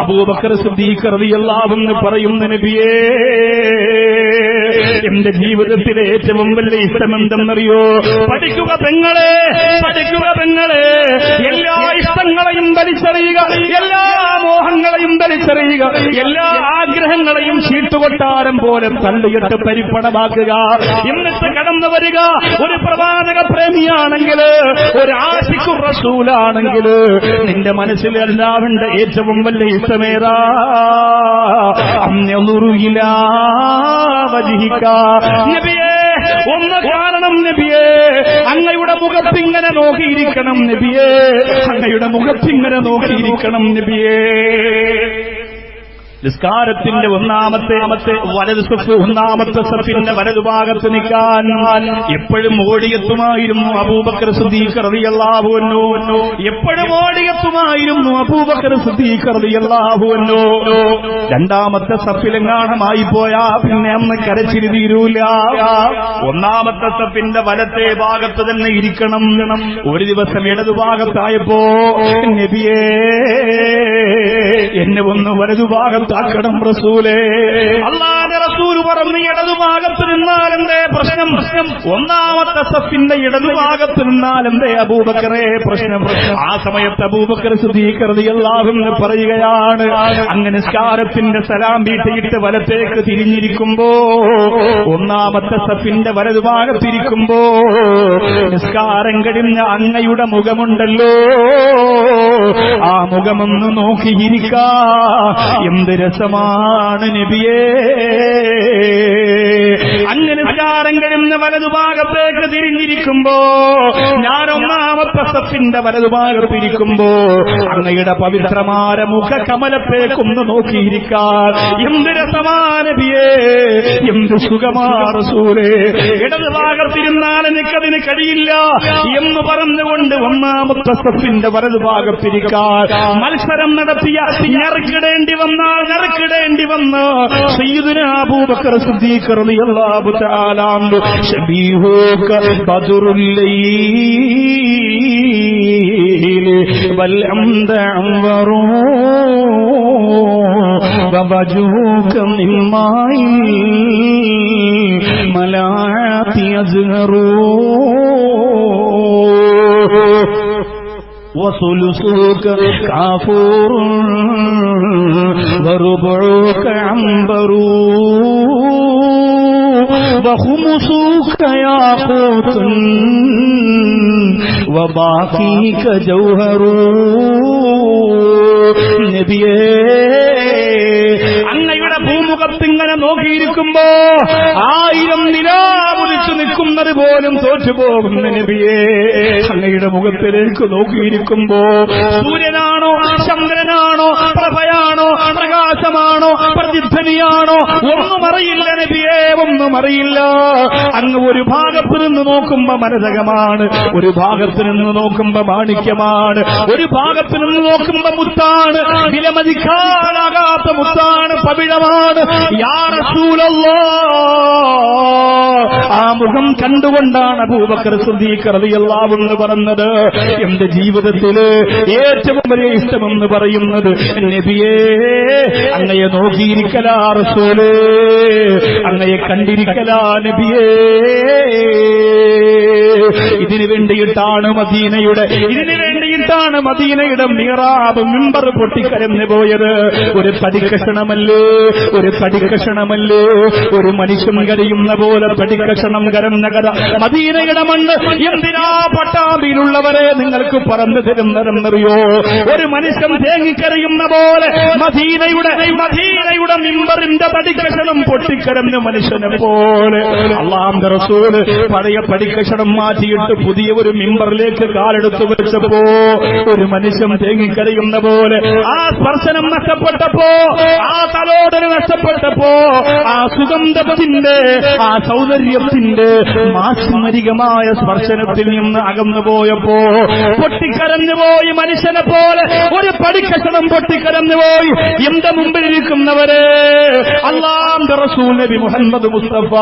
അബൂബക്കർ സിദ്ദീഖ് റളിയല്ലാഹു അൻഹു പറയുന്ന നബിയേ, എന്റെ ജീവിതത്തിലെ ഏറ്റവും വലിയ ഇഷ്ടമെന്തെന്നറിയോ? പഠിക്കുക പെങ്ങളെ, പഠിക്കുക പെങ്ങളെ. എല്ലാ ഇഷ്ടങ്ങളെയും വലിച്ചെറിയുക, എല്ലാ മോഹങ്ങളെയും വലിച്ചെറിയുക, എല്ലാ ആഗ്രഹങ്ങളെയും ചീട്ടുകൊട്ടാരം പോലെ തള്ളിയിട്ട് പരിപ്പടമാക്കുക. എന്നിട്ട് കടന്നു വരിക. ഒരു പ്രവാചക പ്രേമിയാണെങ്കിൽ, ഒരു ആശിഖുർ റസൂലാണെങ്കിൽ, നിന്റെ മനസ്സിൽ എല്ലാവരുടെ ഏറ്റവും വലിയ ഇഷ്ടമേതാ? അന്നറുയിലാ വജിഹിക. നബിയേ, ഒന്ന് കാരണം നബിയേ, അങ്ങയുടെ മുഖത്തിങ്ങനെ നോക്കിയിരിക്കണം നബിയേ, അങ്ങയുടെ മുഖത്തിങ്ങനെ നോക്കിയിരിക്കണം നബിയേ. നിസ്കാരത്തിന്റെ ഒന്നാമത്തെ വലതു സഫ്, ഒന്നാമത്തെ സഫിന്റെ വലതുഭാഗത്ത് നിൽക്കാൻ എപ്പോഴും ഓടിയെത്തുമായിരുന്നു അബൂബക്കർ സിദ്ദീഖ് റളിയല്ലാഹു അൻഹു. എപ്പോഴും ഓടിയെത്തുമായിരുന്നു അബൂബക്കർ സിദ്ദീഖ് റളിയല്ലാഹു അൻഹു. രണ്ടാമത്തെ സഫിലെങ്ങാണമായി പോയാ പിന്നെ അന്ന് കരച്ചിരി തീരൂല. ഒന്നാമത്തെ സഫിന്റെ വലത്തെ ഭാഗത്ത് തന്നെ ഇരിക്കണം. ഒരു ദിവസം ഇടതുഭാഗത്തായപ്പോ നബിയേ, എന്നെ ഒന്ന് വലതുഭാഗത്ത് ാക്കണം റസൂലേ. അല്ലാഹുവിന്റെ റസൂൽ പറഞ്ഞു, ഇടതുഭാഗത്ത് നിന്നാൽ എന്തേ പ്രശ്നം? ഒന്നാമത്തെ സഫിന്റെ ഇടതുഭാഗത്ത് നിന്നാൽ എന്തേ അബൂബക്കറേ പ്രശ്നം? ആ സമയത്ത് അബൂബക്കർ സിദ്ദീഖ് റളിയല്ലാഹു അൻഹു പറയുകയാണ്, അങ്ങനെ നിസ്കാരത്തിന്റെ സലാം വീട്ടിയിട്ട് വലത്തേക്ക് തിരിഞ്ഞിരിക്കുമ്പോ, ഒന്നാമത്തെ സഫിന്റെ വലതുഭാഗത്തിരിക്കുമ്പോ, നിസ്കാരം കഴിഞ്ഞ അങ്ങയുടെ മുഖമുണ്ടല്ലോ, ആ മുഖമൊന്ന് നോക്കിയിരിക്കാ. എന്ത് രസമാണ് നബിയേ. അങ്ങനെ നിസ്കാരം കഴിഞ്ഞ വലതുഭാഗത്തേക്ക് തിരിഞ്ഞിരിക്കുമ്പോ, ഞാൻ ഒന്നാമത്തെ സഫിന്റെ വലതുഭാഗത്തിരിക്കുമ്പോ, അങ്ങയുടെ പവിത്രമായ മുഖ കമലത്തേക്കൊന്ന് നോക്കിയിരിക്കാൻ എന്ത് രസമാണ് നബിയേ, എന്ത് സുഖമാ റസൂലേ. ഇടതുഭാഗത്തിരുന്നാൽ എനിക്കതിന് കഴിയില്ല എന്ന് പറഞ്ഞുകൊണ്ട് ഒന്നാമത്തെ സഫിന്റെ വലതുഭാഗത്തിരിക്കാൻ മത്സരം നടത്തിയ, ഞെറുക്കിടേണ്ടി വന്ന സയ്യിദുനാ അബൂബക്കർ സിദ്ദീഖ് റളിയല്ലാഹു തആല അൻഹു, ശബീഹുക ബദറുൽ ലൈൽ വൽ അംദ അൻവറു വവജൂക മിമ്മായി മലാത്തി അസ്ഹറു وثلثك كافور وربعك عنبر وخمسك ياقوت وباقيك جوهر. നബിയേ, അങ്ങയുടെ ഭൂമുഖത്തിങ്ങനെ നോക്കിയിരിക്കുമ്പോ 1000 നിലാവുദിച്ചു നിൽക്കുന്നത് പോലും തോറ്റുപോകുന്ന നബിയേ, അങ്ങയുടെ മുഖത്തിലേക്ക് നോക്കിയിരിക്കുമ്പോ സൂര്യനാണോ, ചന്ദ്രനാണോ, പ്രഭയാണോ, പ്രകാശമാണോ, പ്രതിധ്വനിയാണോ, ഒന്നും അറിയില്ല നബിയേ, ഒന്നും അറിയില്ല. അങ്ങ് ഒരു ഭാഗത്ത് നിന്ന് നോക്കുമ്പോ മരതകമാണ്, ഒരു ഭാഗത്ത് നിന്ന് നോക്കുമ്പോ മാണിക്യമാണ്, ഒരു ഭാഗത്ത് നിന്ന് നോക്കുമ്പോ മുത്താണ്, വിലമതിക്കാനാകാത്ത മുത്താണ്, പവിഴമാണ്. യാ റസൂലല്ലാഹ്, ആ മുഖം കണ്ടുകൊണ്ടാണ് അബൂബക്കർ സിദ്ദീഖ് റളിയല്ലാഹു അൻഹു പറഞ്ഞത്, എന്റെ ജീവിതത്തില് ഏറ്റവും വലിയ ഇഷ്ടമെന്ന് പറയുന്നത് നബിയേ, അങ്ങയെ നോക്കിയിരിക്കലാ റസൂലേ, അങ്ങയെ കണ്ടിരിക്കലാ നബിയേ. ഇതിനു വേണ്ടിയിട്ടാണ് മദീനയുടെ മിഹ്റാബ്, മിമ്പർ പൊട്ടിക്കരഞ്ഞു പോയത്. ഒരു പടിക്കഷണമല്ലേ, ഒരു മനുഷ്യൻ കരയുന്ന പോലെ പടിക്കഷണം കരഞ്ഞ കഥ മദീനയുടെ മണ്ണ്. എന്തിനാ പട്ടാമ്പിയിലുള്ളവരെ നിങ്ങൾക്ക് പറഞ്ഞു തരുന്നതെന്നറിയോ? ഒരു മനുഷ്യൻ തേങ്ങിക്കരയുന്ന പോലെ മദീനയുടെ മിമ്പറിന്റെ പടിക്കഷണം പൊട്ടിക്കരഞ്ഞ മനുഷ്യനെ പോലെ അല്ലാഹുവിന്റെ റസൂൽ പഴയ പടിക്കഷണം മാറ്റിയിട്ട് പുതിയ ഒരു മിമ്പറിലേക്ക് കാലെടുത്തു വെച്ചപ്പോ ഒരു മനുഷ്യൻ തേങ്ങിക്കരയുന്ന പോലെ ആ സ്പർശനം നഷ്ടപ്പെട്ടപ്പോ, ആ തലോടൽ നഷ്ടപ്പെട്ടപ്പോ, ആ സുഗന്ധത്തിന്റെ, ആ സൗന്ദര്യത്തിന്റെ മാസ്മരികമായ സ്പർശനത്തിൽ നിന്ന് അകന്നു പോയപ്പോ പൊട്ടിക്കരഞ്ഞുപോയി മനുഷ്യനെ പോലെ ഒരു പടിക്കഷണം പൊട്ടിക്കരഞ്ഞുപോയി. എന്റെ മുമ്പിലിരിക്കുന്നവരെ, അല്ലാഹുവിന്റെ അള്ളാന്റെ റസൂൽ നബി മുഹമ്മദ് മുസ്തഫ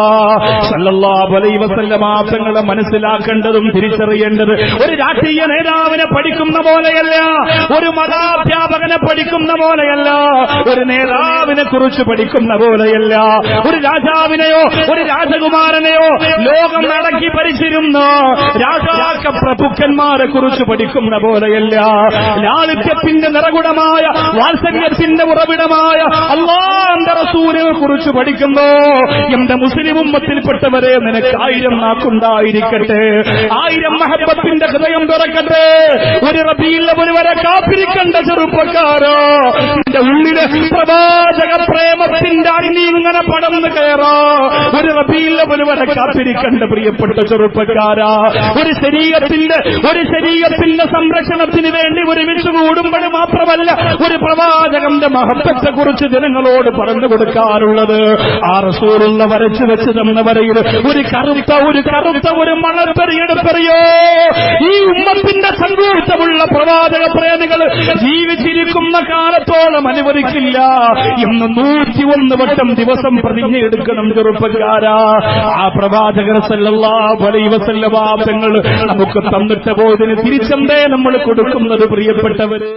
സല്ലല്ലാഹു അലൈഹി വസല്ലമ തങ്ങളെ മനസ്സിലാക്കേണ്ടതും തിരിച്ചറിയേണ്ടത് ഒരു രാഷ്ട്രീയ നേതാവിനെ പഠിക്കുന്ന പോലെയല്ല, ഒരു മതാധ്യാപകനെ പഠിക്കുന്ന പോലെയല്ല, ഒരു നേതാവിനെ കുറിച്ച് പഠിക്കുന്ന പോലെയല്ല, ഒരു രാജാവിനെയോ ഒരു രാജകുമാരനെയോ ലോകം അടക്കി ഭരിച്ചിരുന്ന രാജാക്ക പ്രഭുക്കന്മാരെ കുറിച്ച് പഠിക്കുന്ന പോലെയല്ല. ലാളിത്യത്തിന്റെ നിറകുടമായ വാത്സല്യത്തിന്റെ ഉറവിടമായ അല്ലാഹുവിന്റെ റസൂലിനെ കുറിച്ച് പഠിക്കുമ്പോ എന്റെ മുസ്ലിം ഉമ്മത്തിൽപ്പെട്ടവരെ നിനക്ക് 1000 നാക്കുണ്ടായിരിക്കട്ടെ, 1000 മഹബത്തിന്റെ ഹൃദയം തുറക്കട്ടെ. ഒരു റബീഉൽ അവ്വൽ വരെ കാത്തിരിക്കേണ്ട ചെറുപ്പക്കാരോ, നിന്റെ ഉള്ളിലെ പ്രവാചക പ്രേമത്തിന്റെ അഗ്നി ഇങ്ങനെ പടർന്നു കയറോ. ഒരു റബീഉൽ അവ്വൽ വരെ കാത്തിരിക്കേണ്ട പ്രിയപ്പെട്ട ചെറുപ്പക്കാരാ, ഒരു ശരീരത്തിന്റെ സംരക്ഷണത്തിന് വേണ്ടി ഒരുമിച്ച് കൂടുമ്പോൾ മാത്രമല്ല ഒരു പ്രവാചകന്റെ മഹത്വത്തെ കുറിച്ച് ജനങ്ങളോട് പറഞ്ഞു കൊടുക്കാറുള്ളത്. ആ റസൂലുള്ള വരച്ചു വെച്ച് തന്ന വരയിൽ ഒരു കറുത്ത ഒരു മണൽപ്പെറിയെടുപ്പെറിയോ ഈ ഉമ്മത്തിന്റെ സങ്കോചമുള്ള പ്രവാചക പ്രേമികൾ ജീവിച്ചിരിക്കുന്ന കാലത്തോളം അനുവദിക്കില്ല എന്ന് 101 വട്ടം ദിവസം പ്രതിജ്ഞയെടുക്കണം ചെറുപ്പക്കാരാ. ആ പ്രവാചകർ സല്ലല്ലാഹു അലൈഹി വസല്ലം തങ്ങൾ നമുക്ക് തന്നിട്ട് പോയതിന് തിരിച്ചെന്തേ നമ്മൾ കൊടുക്കുന്നത് പ്രിയപ്പെട്ടവര്?